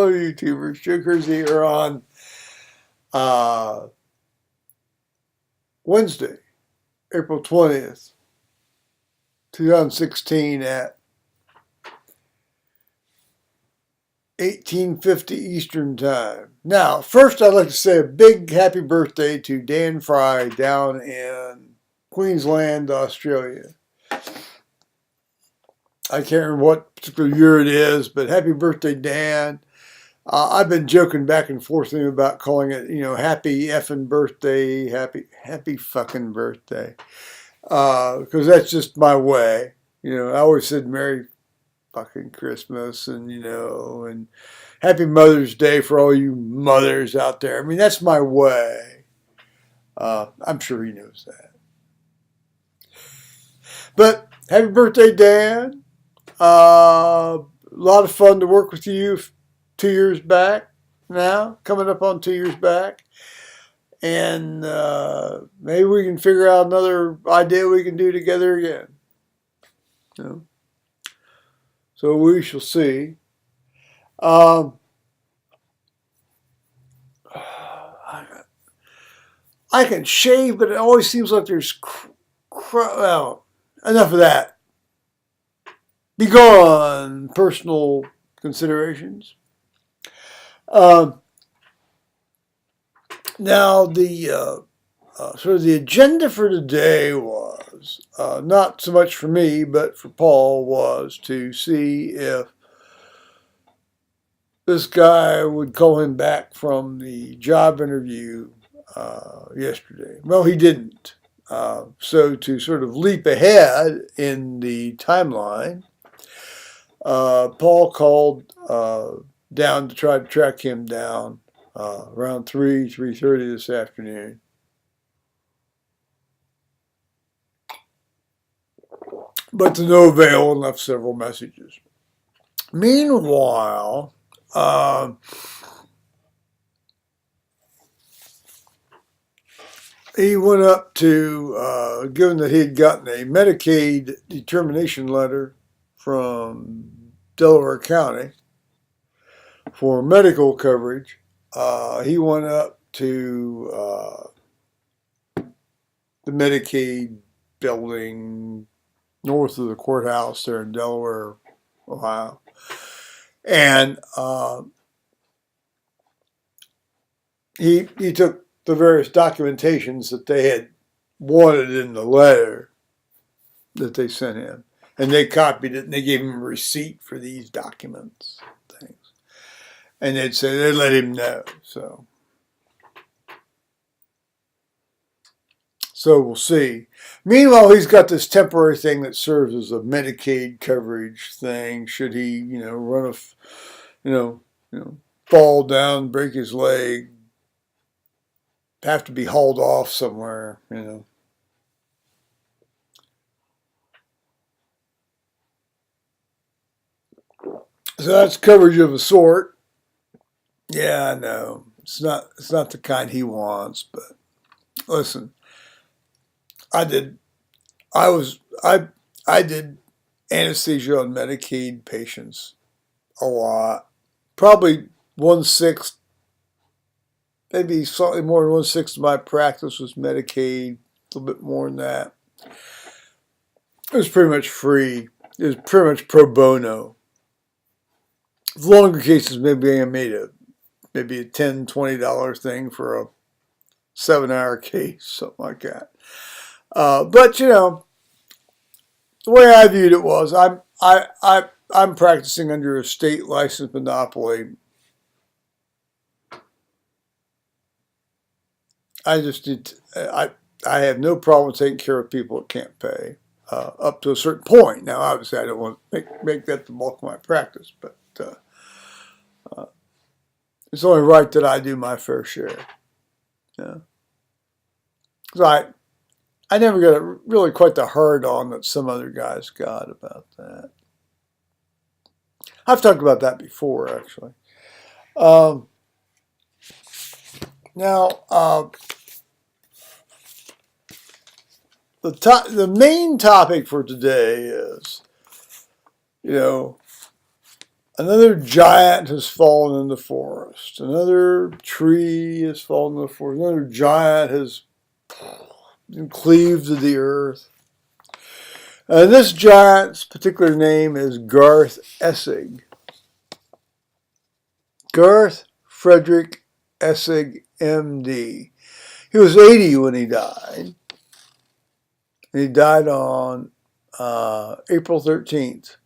Hello, YouTubers. Joe Kersey here on Wednesday, April 20th, 2016 at 1850 Eastern Time. Now, first I'd like to say a big happy birthday to Dan Fry down in Queensland, Australia. I can't remember what particular year it is, but happy birthday, Dan. I've been joking back and forth with him about calling it, happy effing birthday, happy fucking birthday, because that's just my way. I always said Merry fucking Christmas, and Happy Mother's Day for all you mothers out there. I mean, that's my way. I'm sure he knows that. But happy birthday, Dan. A lot of fun to work with you 2 years back now, coming up on 2 years back. And maybe we can figure out another idea we can do together again. So we shall see. I can shave, but it always seems like there's... well, enough of that. Be gone, personal considerations. Now, the sort of the agenda for today was, not so much for me, but for Paul, was to see if this guy would call him back from the job interview yesterday. Well, he didn't. So to sort of leap ahead in the timeline, Paul called down to try to track him down around 3:30 this afternoon. But to no avail, and left several messages. Meanwhile, he went up to, given that he had gotten a Medicaid determination letter from Delaware County for medical coverage, he went up to the Medicaid building north of the courthouse there in Delaware, Ohio, and he took the various documentations that they had wanted in the letter that they sent him, and they copied it, and they gave him a receipt for these documents, things. And they'd let him know. So we'll see. Meanwhile, he's got this temporary thing that serves as a Medicaid coverage thing. Should he, run fall down, break his leg, have to be hauled off somewhere, So that's coverage of a sort. Yeah, I know. It's not the kind he wants, but listen, I did anesthesia on Medicaid patients a lot. Probably 1/6, maybe slightly more than 1/6 of my practice was Medicaid, a little bit more than that. It was pretty much free. It was pretty much pro bono. The longer cases, maybe I made maybe a $10, $20 thing for a 7-hour case, something like that. But the way I viewed it was, I'm practicing under a state license monopoly. I have no problem taking care of people that can't pay up to a certain point. Now, obviously, I don't want to make that the bulk of my practice, but it's only right that I do my fair share. Because I never got really quite the hard on that some other guys got about that. I've talked about that before, actually. Now, the main topic for today is, a Another giant has fallen in the forest. Another tree has fallen in the forest. Another giant has been cleaved to the earth. This giant's particular name is Garth Essig. Garth Frederick Essig, M.D. He was 80 when he died. He died on April 13th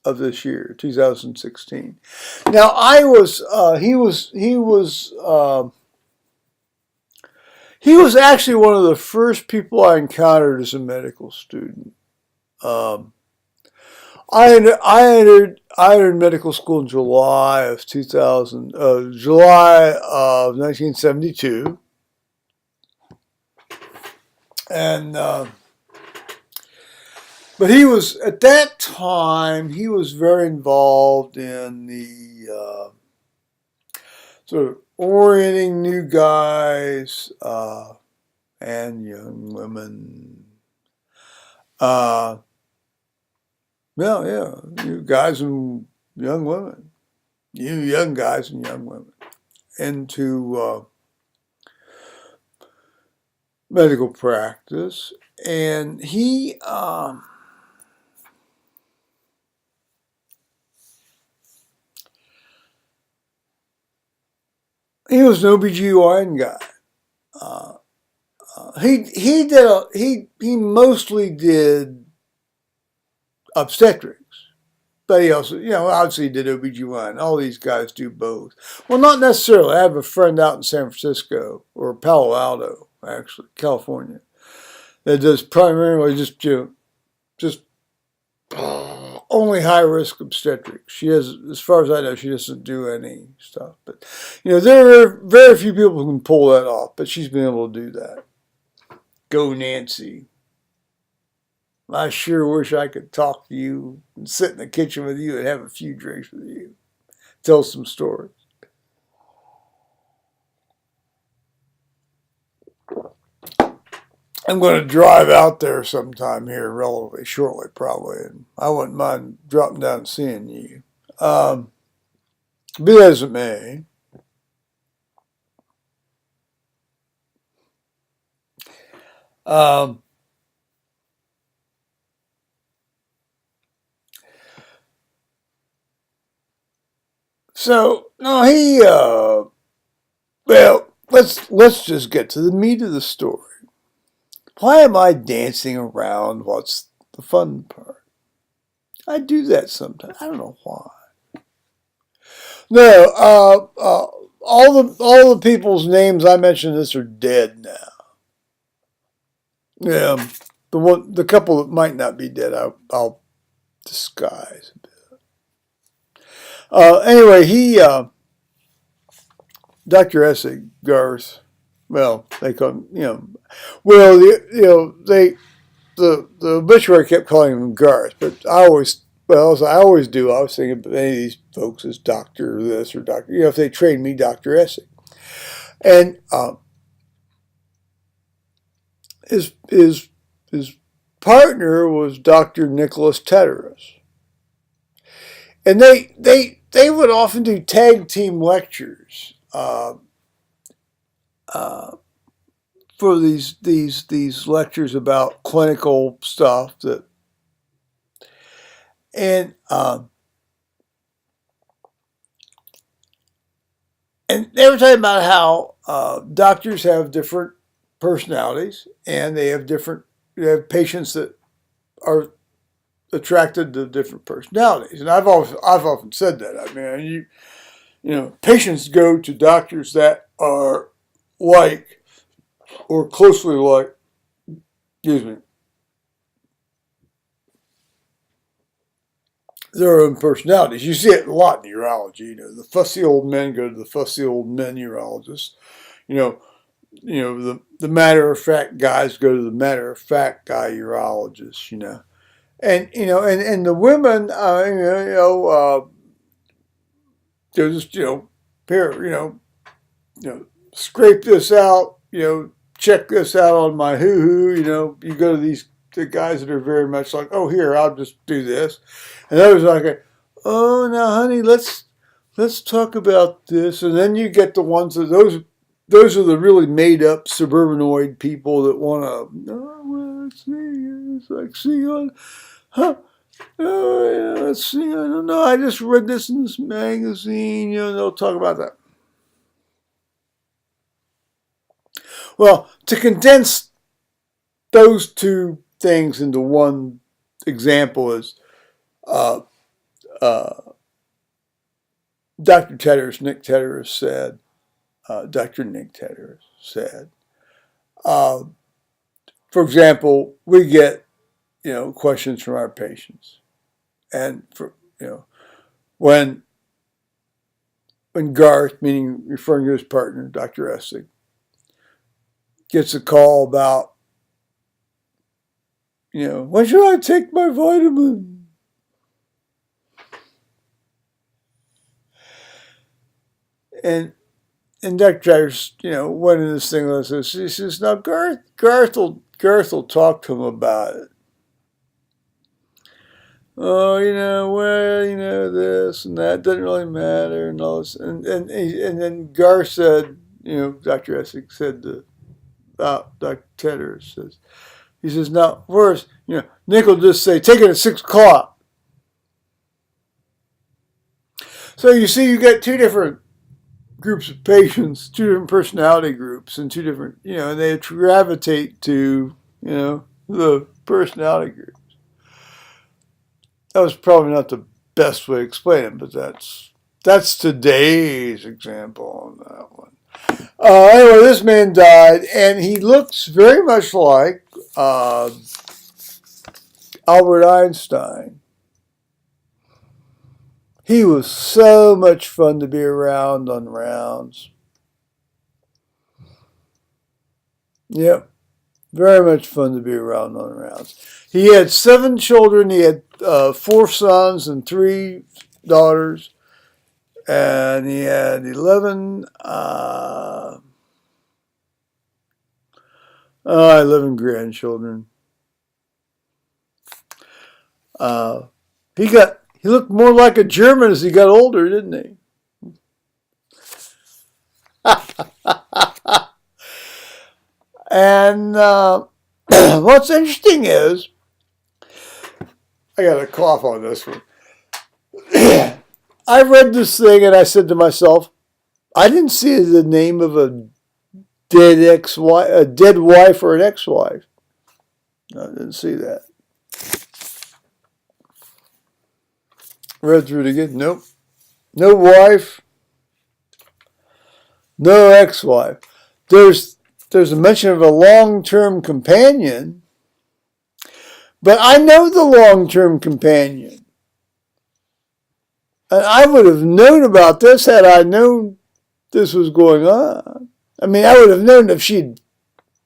of this year, 2016. Now, he was actually one of the first people I encountered as a medical student. I entered medical school in July of 1972, and but he was at that time he was very involved in the sort of orienting new guys and young women. You guys and young women, you young guys and young women into medical practice, and he was an OBGYN guy. He mostly did obstetrics, but he also, obviously did OBGYN. All these guys do both. Well, not necessarily. I have a friend out in San Francisco, or Palo Alto, actually, California, that does primarily just only high-risk obstetrics. She has, as far as I know, she doesn't do any stuff. But, there are very few people who can pull that off, but she's been able to do that. Go Nancy. I sure wish I could talk to you and sit in the kitchen with you and have a few drinks with you. Tell some stories. I'm going to drive out there sometime here relatively shortly, probably, and I wouldn't mind dropping down and seeing you. Be as it may. So no, let's just get to the meat of the story. Why am I dancing around what's the fun part? I do that sometimes. I don't know why. No, all the people's names I mentioned this are dead now. Yeah, the couple that might not be dead, I'll disguise a bit. Anyway, Dr. Essig, Garth, well, they call him, the obituary kept calling him Garth, but I always do, I was thinking of any of these folks as Dr. this or Dr. If they trained me, Dr. Essig. And his partner was Dr. Nicholas Teteris. And they would often do tag team lectures for these lectures about clinical stuff and they were talking about how doctors have different personalities and they have patients that are attracted to different personalities. And I've often said that. I mean, patients go to doctors that are like or closely like, their own personalities. You see it a lot in urology. The fussy old men go to the fussy old men urologists. The matter of fact guys go to the matter of fact guy urologists. And and the women, they're just here, scrape this out, check this out on my hoo-hoo. You go to the guys that are very much like, oh, here, I'll just do this, and others are like, oh, now, honey, let's talk about this. And then you get the ones that those are the really made up suburbanoid people that want to, oh, well, let's see, it's like, see, huh? Oh, yeah, let's see, I don't know, I just read this in this magazine, they'll talk about that. Well, to condense those two things into one example is uh, Dr. Tedder's, Nick Tedder said, Dr. Nick Tedder said, uh, for example, we get, questions from our patients. And, when Garth, meaning referring to his partner, Dr. Essig, gets a call about, when should I take my vitamin? And Dr. Tedder's, went in this thing like this. He says, now Garth will talk to him about it. Oh, this and that doesn't really matter and all this. And then Garth said, Dr. Essig said about Dr. Tedder he says, now, first, Nick will just say, take it at 6 o'clock. So you see, you get two different groups of patients, two different personality groups, and two different, and they gravitate to, the personality group. That was probably not the best way to explain it, but that's today's example on that one. Anyway, this man died, and he looks very much like Albert Einstein. He was so much fun to be around on rounds. Yep, very much fun to be around on rounds. He had 7 children. He had 4 sons and 3 daughters. And he had 11 grandchildren. He looked more like a German as he got older, didn't he? And what's interesting is, I got a cough on this one. I read this thing and I said to myself, I didn't see the name of a dead wife or an ex-wife. I didn't see that. Read through it again. Nope. No wife. No ex-wife. There's a mention of a long-term companion, but I know the long-term companion. And I would have known about this had I known this was going on. I mean, I would have known if she'd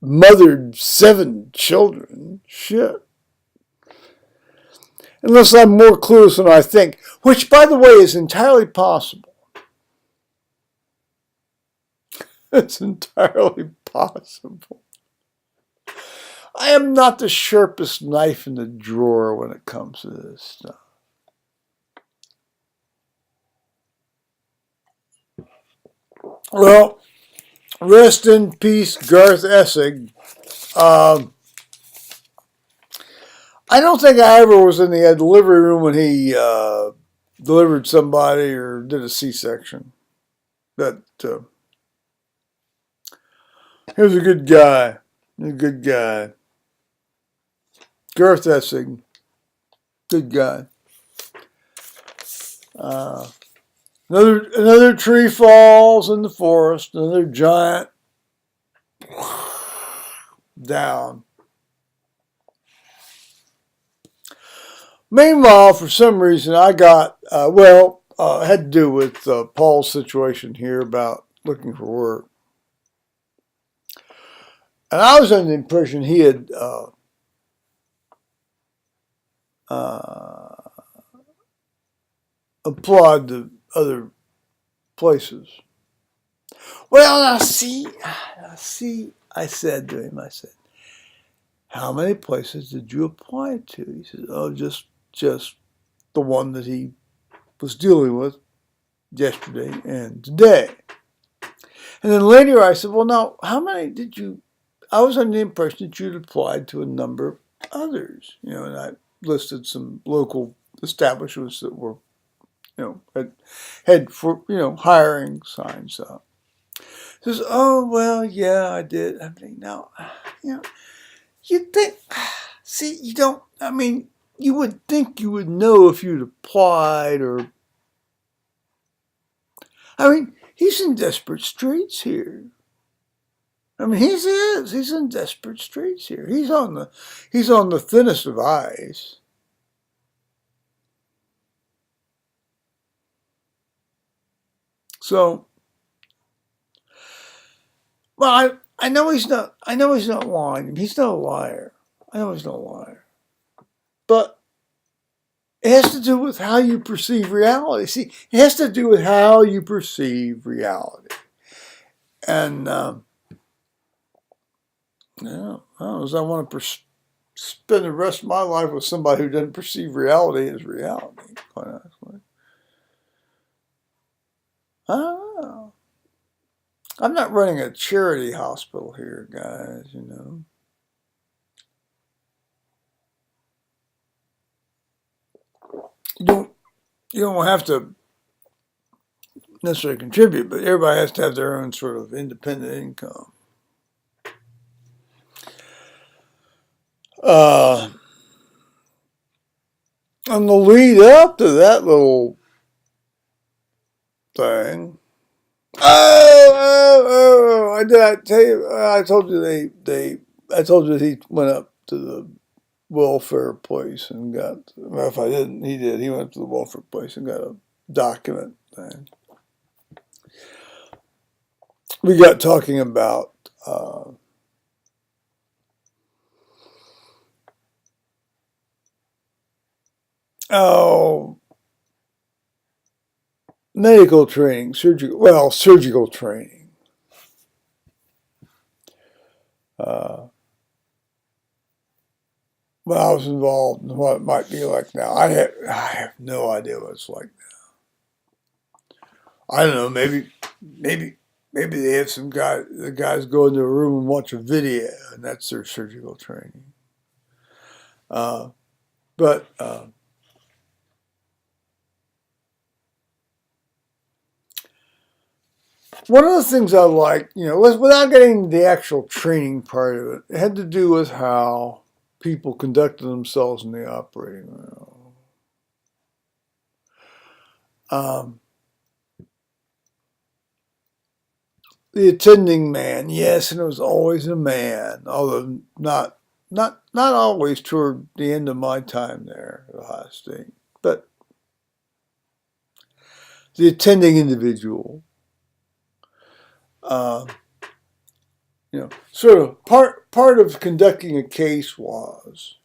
mothered 7 children. Shit. Unless I'm more clueless than I think, which, by the way, is entirely possible. It's entirely possible. I am not the sharpest knife in the drawer when it comes to this stuff. Well, rest in peace, Garth Essig. I don't think I ever was in the delivery room when he delivered somebody or did a C-section. But he was a good guy. Garth Essig, good guy. Another tree falls in the forest. Another giant down. Meanwhile, for some reason, I got, it had to do with Paul's situation here about looking for work. And I was under the impression he had applied to other places. Well, now see, I said to him, how many places did you apply to? He said, oh, just the one that he was dealing with yesterday and today. And then later I said, well, now, how many did you, I was under the impression that you'd applied to a number of others, and I listed some local establishments that were, had for, hiring signs up. He says, oh, well, yeah, I did. I'm thinking, now, you'd think, see, you don't, you would think you would know if you'd applied he's in desperate straits here. He's in desperate straits here. He's on the thinnest of ice. So, well, I know he's not lying. He's not a liar. I know he's not a liar. But it has to do with how you perceive reality. See, it has to do with how you perceive reality. And, I want to spend the rest of my life with somebody who doesn't perceive reality as reality, quite honestly. I don't know. I'm not running a charity hospital here, guys, You don't have to necessarily contribute, but everybody has to have their own sort of independent income. On the lead up to that little thing, I tell you, I told you I told you he went up to the welfare place and got, well, if I didn't, he did. He went up to the welfare place and got a document thing. We got talking about medical training, surgical training. When I was involved in what it might be like now, I have no idea what it's like now. I don't know. Maybe they have the guys go into a room and watch a video, and that's their surgical training. But one of the things I liked, without getting the actual training part of it, it had to do with how people conducted themselves in the operating room. The attending man, yes, and it was always a man, although not always toward the end of my time there at Ohio State, but the attending individual, sort of part of conducting a case was,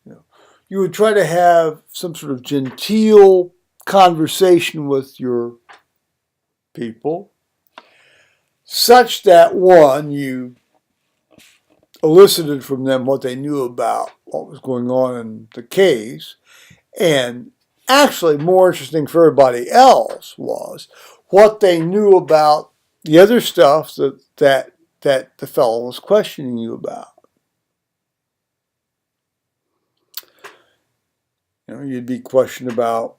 you would try to have some sort of genteel conversation with your people, such that, one, you elicited from them what they knew about what was going on in the case, and actually more interesting for everybody else was what they knew about the other stuff that the fellow was questioning you about. You'd be questioned about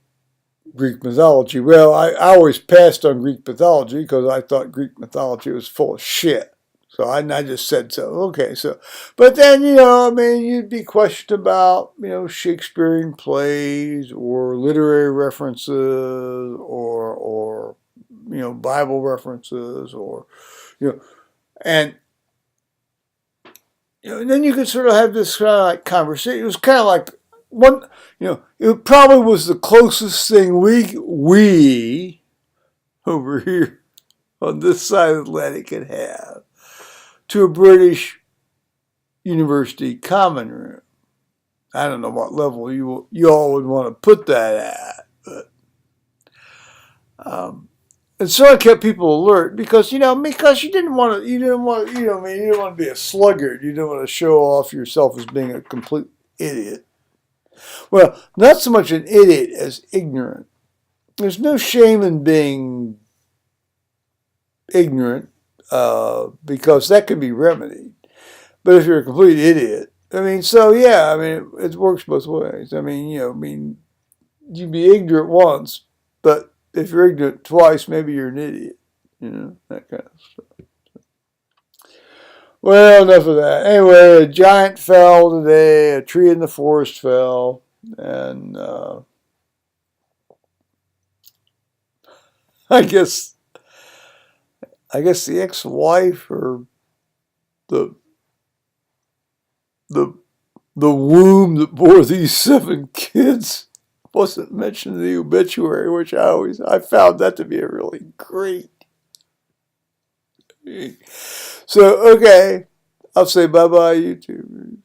Greek mythology. Well, I always passed on Greek mythology because I thought Greek mythology was full of shit. So I just said so. Okay, so, but then, you'd be questioned about, Shakespearean plays or literary references or Bible references or, and then you could sort of have this kind of like conversation. It was kind of like it probably was the closest thing we over here on this side of the Atlantic could have to a British university common room. I don't know what level you all would want to put that at, but and so I kept people alert because you didn't want to be a sluggard. You didn't want to show off yourself as being a complete idiot. Well, not so much an idiot as ignorant. there's no shame in being ignorant, because that can be remedied. But if you're a complete idiot, I mean, so yeah, I mean, it works both ways. I mean, you'd be ignorant once, but if you're ignorant twice, maybe you're an idiot. That kind of stuff. Well, enough of that. Anyway, a giant fell today. A tree in the forest fell, and I guess the ex-wife or the the the womb that bore these 7 kids wasn't mentioned in the obituary, which I found that to be a really great. So okay, I'll say bye bye, YouTube.